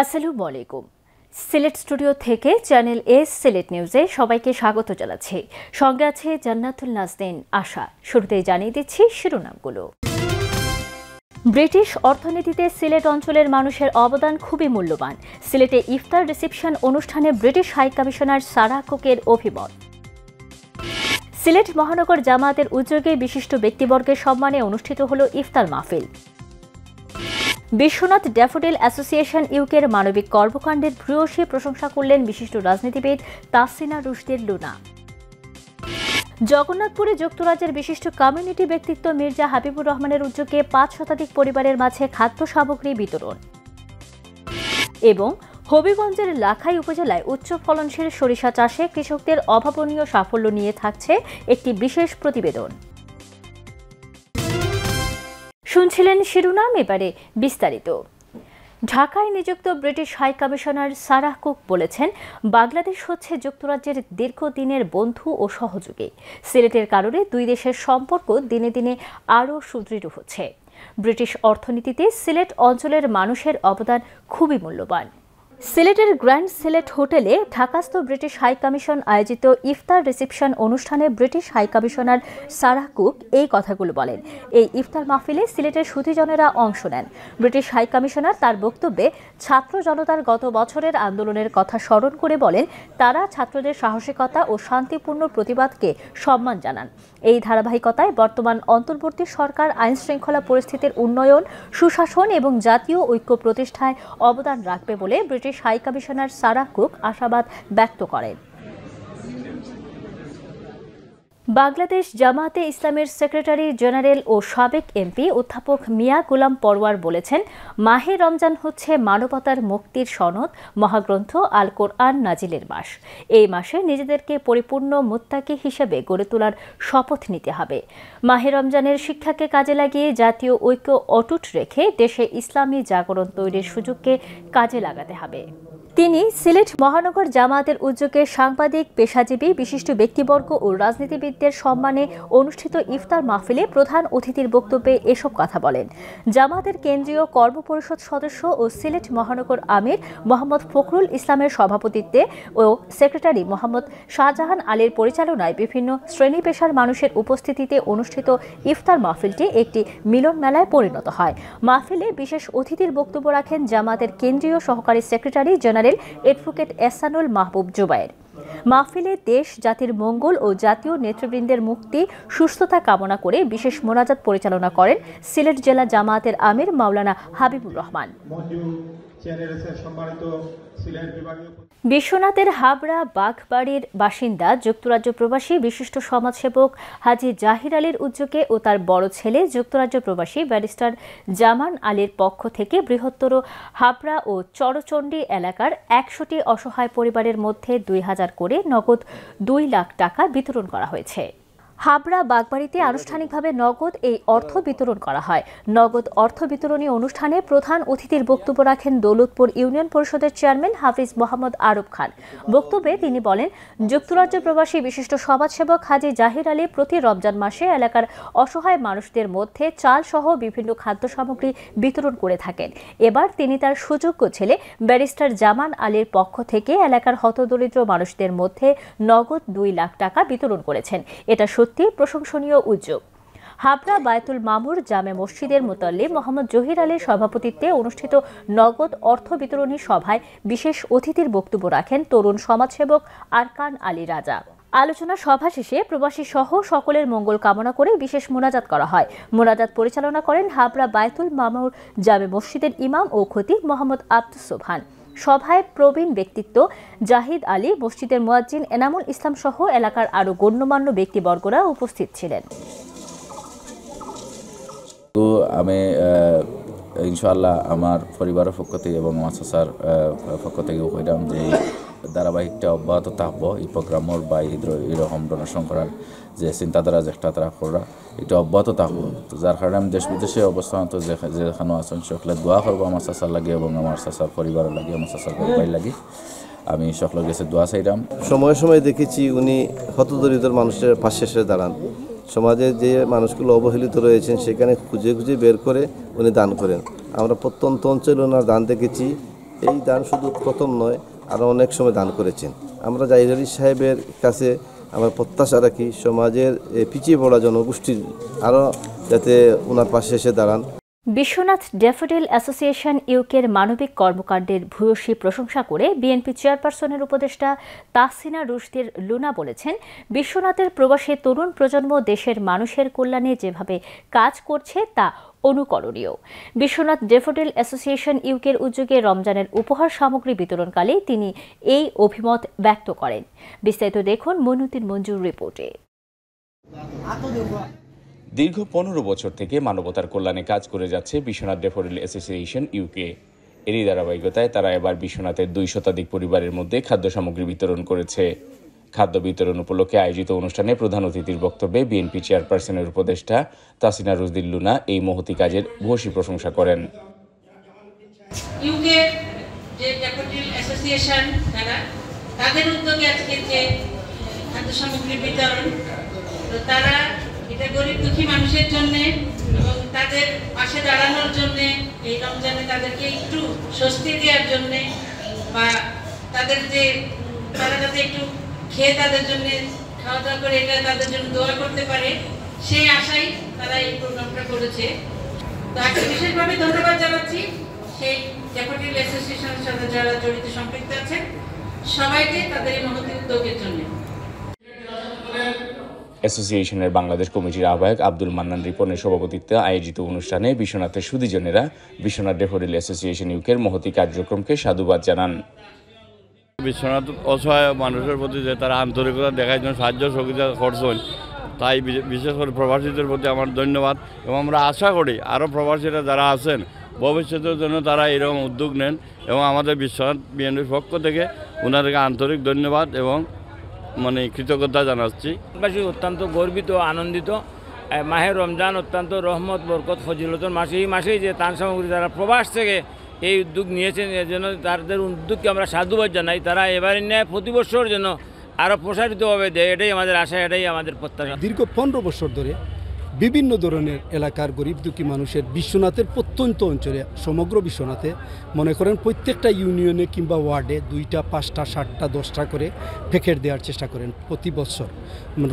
আসসালামু আলাইকুম। সিলেট স্টুডিও থেকে চ্যানেল এস সিলেট নিউজে সবাইকে স্বাগত জানাচ্ছি। সঙ্গে আছে জান্নাতুল নাজনীন আশা। শুরুতেই জানিয়ে দিচ্ছি শিরোনামগুলো। ব্রিটিশ অর্থনীতিতে সিলেট অঞ্চলের মানুষের অবদান খুবই মূল্যবান। সিলেটে ইফতার রিসেপশন অনুষ্ঠানে ব্রিটিশ হাই কমিশনার সারা কুকের অভিমত। সিলেট মহানগর জামায়াতের উদ্যোগে বিশিষ্ট ব্যক্তিবর্গের সম্মানে অনুষ্ঠিত হল ইফতার মাহফিল। বিশ্বনাথ ড্যাফোডিল অ্যাসোসিয়েশন ইউকের মানবিক কর্মকাণ্ডের ভূয়সী প্রশংসা করলেন বিশিষ্ট রাজনীতিবিদ তাসিনা রুশদির লুনা। জগন্নাথপুরে যুক্তরাজ্যের বিশিষ্ট কমিউনিটি ব্যক্তিত্ব মির্জা হাবিবুর রহমানের উদ্যোগে ৫ শতাধিক পরিবারের মাঝে খাদ্য সামগ্রী বিতরণ। এবং হবিগঞ্জের লাখাই উপজেলায় উচ্চ ফলনশীল সরিষা চাষে কৃষকদের অভাবনীয় সাফল্য নিয়ে থাকছে একটি বিশেষ প্রতিবেদন। শুনছিলেন শিরোনাম, এবারে বিস্তারিত। ঢাকায় নিযুক্ত British high commissioner Sarah Cooke বলেছেন, বাংলাদেশ হচ্ছে যুক্তরাজ্যের দীর্ঘদিনের বন্ধু ও সহযোগী। সিলেটের কারণে দুই দেশের সম্পর্ক দিনে দিনে আরও সুদৃঢ় হচ্ছে। ব্রিটিশ অর্থনীতিতে সিলেট অঞ্চলের মানুষের অবদান খুবই মূল্যবান। সিলেটের গ্র্যান্ড সিলেট হোটেলে ঢাকাস্থ ব্রিটিশ হাই কমিশন আয়োজিত ইফতার রিসেপশন অনুষ্ঠানে British high commissioner Sarah Cooke এই কথাগুলো বলেন। এই ইফতার মাহফিলে সিলেটের সুধীজনেরা অংশ নেন। ব্রিটিশ হাই কমিশনার তার বক্তব্যে ছাত্র জনতার গত বছরের আন্দোলনের কথা স্মরণ করে বলেন, তারা ছাত্রদের সাহসিকতা ও শান্তিপূর্ণ প্রতিবাদকে সম্মান জানান। এই ধারাবাহিকতায় বর্তমান অন্তর্বর্তী সরকার আইনশৃঙ্খলা পরিস্থিতির উন্নয়ন, সুশাসন এবং জাতীয় ঐক্য প্রতিষ্ঠায় অবদান রাখবে বলে British high commissioner Sarah Cooke আশাবাদ ব্যক্ত করেন। বাংলাদেশ জামায়াতে ইসলামের সেক্রেটারি জেনারেল ও সাবেক এমপি অধ্যাপক মিয়া গোলাম পরওয়ার বলেছেন, মাহে রমজান হচ্ছে মানবতার মুক্তির সনদ, মহাগ্রন্থ আল কোরআন নাজিলের মাস। এই মাসে নিজেদেরকে পরিপূর্ণ মুত্তাকি হিসেবে গড়ে তোলার শপথ নিতে হবে। মাহে রমজানের শিক্ষাকে কাজে লাগিয়ে জাতীয় ঐক্য অটুট রেখে দেশে ইসলামী জাগরণ তৈরির সুযোগকে কাজে লাগাতে হবে। তিনি সিলেট মহানগর জামায়াতের উদ্যোগে সাংবাদিক, পেশাজীবী, বিশিষ্ট ব্যক্তিবর্গ ও রাজনীতিবিদদের সম্মানে অনুষ্ঠিত ইফতার মাহফিলে প্রধান অতিথির বক্তব্যে এসব কথা বলেন। জামায়াতের কেন্দ্রীয় কর্মপরিষদ সদস্য ও সিলেট মহানগর আমির মোহাম্মদ ফখরুল ইসলামের সভাপতিত্বে ও সেক্রেটারি মোহাম্মদ শাহজাহান আলীর পরিচালনায় বিভিন্ন শ্রেণী পেশার মানুষের উপস্থিতিতে অনুষ্ঠিত ইফতার মাহফিলটি একটি মিলন মেলায় পরিণত হয়। মাহফিলে বিশেষ অতিথির বক্তব্য রাখেন জামায়াতের কেন্দ্রীয় সহকারী সেক্রেটারি জেনারেল অ্যাডভোকেট এহসানুল মাহবুব জুবায়ের। মাহফিলে দেশ জাতির মঙ্গল ও জাতীয় নেতৃবৃন্দের মুক্তি, সুস্থতা কামনা করে বিশেষ মোনাজাত পরিচালনা করেন সিলেট জেলা জামায়াতের আমির মাওলানা হাবিবুর রহমান। বিশ্বনাথের হাবড়া বাঘবাড়ির বাসিন্দা যুক্তরাজ্য প্রবাসী বিশিষ্ট সমাজসেবক হাজী জাহির আলীর উদ্যোগে ও তার বড় ছেলে যুক্তরাজ্য প্রবাসী ব্যারিস্টার জামান আলীর পক্ষ থেকে বৃহত্তর হাবড়া ও চরচণ্ডী এলাকার ১০০টি অসহায় পরিবারের মধ্যে ২,০০০ করে নগদ ২ লাখ টাকা বিতরণ করা হয়েছে। হাবড়া বাগবাড়িতে আনুষ্ঠানিকভাবে নগদ এই অর্থ বিতরণ করা হয়। নগদ অর্থ বিতরণী অনুষ্ঠানে প্রধান অতিথির বক্তব্য রাখেন দৌলতপুর ইউনিয়ন পরিষদের চেয়ারম্যান হাফিজ মোহাম্মদ আরব খান। বক্তব্যে তিনি বলেন, যুক্তরাজ্য প্রবাসী বিশিষ্ট সমাজসেবক হাজী জাহির আলী প্রতি রমজান মাসে এলাকার অসহায় মানুষদের মধ্যে চাল সহ বিভিন্ন খাদ্য সামগ্রী বিতরণ করে থাকেন। এবার তিনি তার সুযোগ্য ছেলে ব্যারিস্টার জামান আলীর পক্ষ থেকে এলাকার হতদরিদ্র মানুষদের মধ্যে নগদ ২ লাখ টাকা বিতরণ করেছেন। এটা সত্যি প্রশংসনীয় উদ্যোগ। হাবড়া বায়তুল মামুর জামে মসজিদের মুতাল্লি মোহাম্মদ জহির আলীর সভাপতিত্বে অনুষ্ঠিত নগদ অর্থ বিতরণী সভায় বিশেষ অতিথির বক্তব্য রাখেন তরুণ সমাজসেবক আরকান আলী রাজা। আলোচনা সভা শেষে প্রবাসী সহ সকলের মঙ্গল কামনা করে বিশেষ মোনাজাত করা হয়। মোনাজাত পরিচালনা করেন হাবড়া বায়তুল মামুর জামে মসজিদের ইমাম ও খতিব মোহাম্মদ আব্দুস সোবহান। সভায় প্রবীণ ব্যক্তিত্ব জাহিদ আলী, মসজিদের মুয়াজ্জিন এনামুল ইসলাম সহ এলাকার আরো গণ্যমান্য ব্যক্তিবর্গরা উপস্থিত ছিলেন। তো আমি ইনশাআল্লাহ আমার পরিবারের পক্ষ থেকে এবং আমার চাচার পক্ষ থেকে কইলাম যে ধারাবাহিকটা অব্যাহত থাকবো। এই প্রোগ্রামর বা এরকম ডোনেশন করার যে চিন্তাধারা যেটা তারা করা এটা অব্যাহত থাকবো। তো যার কারণে আমি দেশ বিদেশে অবস্থান তো যেখানে আছেন সকলে দোয়া করবো আমার চাচার লাগে এবং আমার চাচার পরিবারের লাগে, আমার চাচার ভাই লাগে। আমি সকলের কাছে দোয়া চাইলাম। সময়ে সময়ে দেখেছি উনি হতদরিদ্র মানুষের পাশে এসে দাঁড়ান। সমাজে যে মানুষগুলো অবহেলিত রয়েছেন সেখানে খুঁজে খুঁজে বের করে উনি দান করেন। আমরা প্রত্যন্ত অঞ্চলে ওনার দান দেখেছি। এই দান শুধু প্রথম নয়, আরও অনেক সময় দান করেছেন। আমরা জাহির আলী সাহেবের কাছে আমরা প্রত্যাশা রাখি সমাজের পিছিয়ে পড়া জনগোষ্ঠীর আরও যাতে ওনার পাশে এসে দাঁড়ান। বিশ্বনাথ ড্যাফোডিল অ্যাসোসিয়েশন ইউকের মানবিক কর্মকাণ্ডের ভূয়সী প্রশংসা করে বিএনপি চেয়ারপারসনের উপদেষ্টা তাহসিনা রুশদীর লুনা বলেছেন, বিশ্বনাথের প্রবাসী তরুণ প্রজন্ম দেশের মানুষের কল্যাণে যেভাবে কাজ করছে তা অনুকরণীয়। বিশ্বনাথ ড্যাফোডিল অ্যাসোসিয়েশন ইউকের উদ্যোগে রমজানের উপহার সামগ্রী বিতরণকালে তিনি এই অভিমত ব্যক্ত করেন। বিস্তারিত দেখুন মইনুদ্দিন মঞ্জুর রিপোর্টে। দীর্ঘ 15 বছর থেকে মানবতার কল্যাণে কাজ করে যাচ্ছে বিশ্বনাথ ড্যাফোডিল অ্যাসোসিয়েশন ইউকে। এরই ধারাবাহিকতায় তারা এবার বিশ্বনাথের 2 শতাধিক পরিবারের মধ্যে খাদ্য সামগ্রী বিতরণ করেছে। খাদ্য বিতরণ উপলক্ষে আয়োজিত অনুষ্ঠানে প্রধান অতিথির বক্তব্যে বিএনপি চেয়ারপারসনের উপদেষ্টা তাহসিনা রুশদীর লুনা এই মহতি কাজের ভূয়সী প্রশংসা করেন। ইউকের যে ড্যাফোডিল অ্যাসোসিয়েশন তাদের উদ্যোগে আজকে যে খাদ্য সামগ্রী বিতরণ, তো তারা এটা গরিব দুঃখী মানুষের জন্য এবং তাদের পাশে দাঁড়ানোর জন্য, এই রমজানে তাদেরকে একটু স্বস্তি দেওয়ার জন্য বা তাদের যে তারা যাতে একটু খেয়ে তাদের জন্য খাওয়া দাওয়া করে এটা তাদের জন্য দোয়া করতে পারে, সেই আশাই তারা এই প্রোগ্রামটা করেছে। তো আজকে বিশেষভাবে ধন্যবাদ জানাচ্ছি সেই ড্যাফোডিল অ্যাসোসিয়েশনের সাথে যারা জড়িত সম্পৃক্ত আছেন সবাইকে তাদের এই মহৎ উদ্যোগের জন্য। অ্যাসোসিয়েশনের বাংলাদেশ কমিটির আহ্বায়ক আব্দুল মান্নান রিপনের সভাপতিত্বে আয়োজিত অনুষ্ঠানে বিশ্বনাথের সুধীজনেরা বিশ্বনাথ ড্যাফোডিল অ্যাসোসিয়েশন ইউকের মহতি কার্যক্রমকে সাধুবাদ জানান। বিশ্বনাথ অসহায় মানুষের প্রতি যে তারা আন্তরিকতা দেখার জন্য সাহায্য সহযোগিতা করছেন, তাই বিশেষ করে প্রবাসীদের প্রতি আমার ধন্যবাদ। এবং আমরা আশা করি আরও প্রবাসীরা যারা আছেন ভবিষ্যতের জন্য তারা এরকম উদ্যোগ নেন, এবং আমাদের বিশ্বনাথ বিএনপির পক্ষ থেকে ওনাদেরকে আন্তরিক ধন্যবাদ এবং কৃতজ্ঞতা জানাচ্ছি। অত্যন্ত গর্বিত, আনন্দিত। মাহে রমজান অত্যন্ত রহমত, বরকত, ফজিলতের মাস। এই মাসেই যে ত্রাণ সামগ্রী তারা প্রবাস থেকে এই উদ্যোগ নিয়েছেন, এর জন্য তাদের উদ্যোগকে আমরা সাধুবাদ জানাই। তারা এবারে ন্যায় প্রতি বছর যেন আরও প্রসারিতভাবে দেয়, এটাই আমাদের আশা, এটাই আমাদের প্রত্যাশা। দীর্ঘ 15 বছর ধরে বিভিন্ন ধরনের এলাকার গরিব দুঃখী মানুষের বিশ্বনাথের প্রত্যন্ত অঞ্চলে, সমগ্র বিশ্বনাথে মনে করেন প্রত্যেকটা ইউনিয়নে কিংবা ওয়ার্ডে 2টা, 5টা, 7টা, 10টা করে প্যাকেট দেওয়ার চেষ্টা করেন প্রতি বছর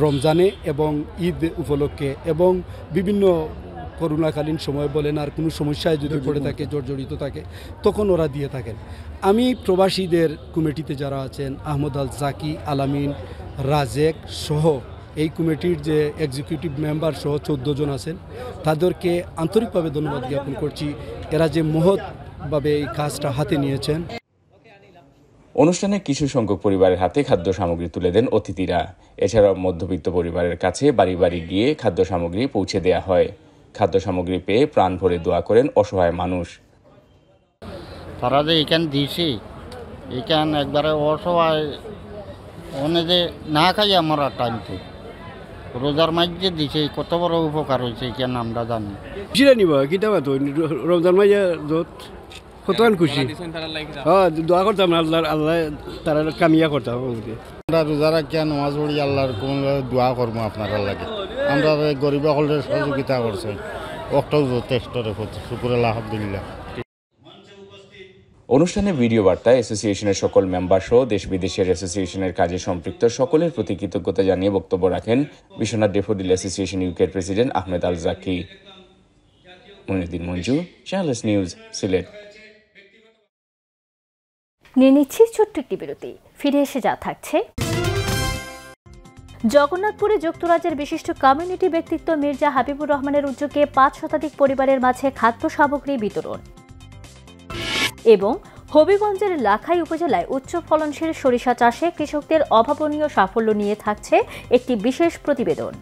রমজানে এবং ঈদ উপলক্ষে, এবং বিভিন্ন করোনাকালীন সময় বলেন আর কোনো সমস্যায় যদি পড়ে থাকে, জর্জরিত থাকে, তখন ওরা দিয়ে থাকেন। আমি প্রবাসীদের কমিটিতে যারা আছেন, আহমদ আল জাকি, আলামিন, রাজেক সহ এই কমিটির যে এক্সিকিউটিভ মেম্বার সহ 14 জন আছেন, তাদেরকে আন্তরিকভাবে ধন্যবাদ জ্ঞাপন করছি। এরা যে মহৎভাবে এই কাজটা হাতে নিয়েছেন। অনুষ্ঠানে কিছু সংখ্যক পরিবারের হাতে খাদ্য সামগ্রী তুলে দেন অতিথিরা। এছাড়াও মধ্যবিত্ত পরিবারের কাছে বাড়ি বাড়ি গিয়ে খাদ্য সামগ্রী পৌঁছে দেওয়া হয়। খাদ্য সামগ্রী পেয়ে প্রাণ ভরে দোয়া করেন অসহায় মানুষ। তারা যে এখান দিয়েছে, এখান একবারে অসহায় অনেকে না খাই আমার টাইমতে রোজার মাঝে দিছে, কত বড় উপকার হয়েছে এখানে আমরা জানি। খুশিরা নিব কিতা তো রমজান মাঝে যত কতক্ষণ খুশি, হ্যাঁ দোয়া করতাম আল্লাহ, আল্লাহ তারা কামিয়া করতাম। আমরা রোজা রাখিয়া নামাজ পড়ি, আল্লাহর কোন দোয়া করবো আপনারা লাগে। আমরা গরিব সকলের সহযোগিতা করছে, ওটাও যথেষ্ট শুকুর আলহামদুলিল্লাহ। অনুষ্ঠানে ভিডিও বার্তায় অ্যাসোসিয়েশনের সকল মেম্বার সহ দেশ বিদেশের অ্যাসোসিয়েশনের কাজে সম্পৃক্ত সকলের প্রতি কৃতজ্ঞতা জানিয়ে বক্তব্য রাখেন বিশ্বনাথ ড্যাফোডিল অ্যাসোসিয়েশন ইউকের president Ahmed Al Zaki. Moinuddin Manju, Channel S news, Sylhet. নিয়ে নিচ্ছি ছোট্ট একটি বিরতি, ফিরে এসে যা থাকছে। জগন্নাথপুরে যুক্তরাজ্যের বিশিষ্ট কমিউনিটি ব্যক্তিত্ব মির্জা হাবিবুর রহমানের উদ্যোগে 5 শতাধিক পরিবারের মাঝে খাদ্য সামগ্রী বিতরণ, এবং হবিগঞ্জের লাখাই উপজেলায় উচ্চ ফলনশীল সরিষা চাষে কৃষকদের অভাবনীয় সাফল্য নিয়ে থাকছে একটি বিশেষ প্রতিবেদন।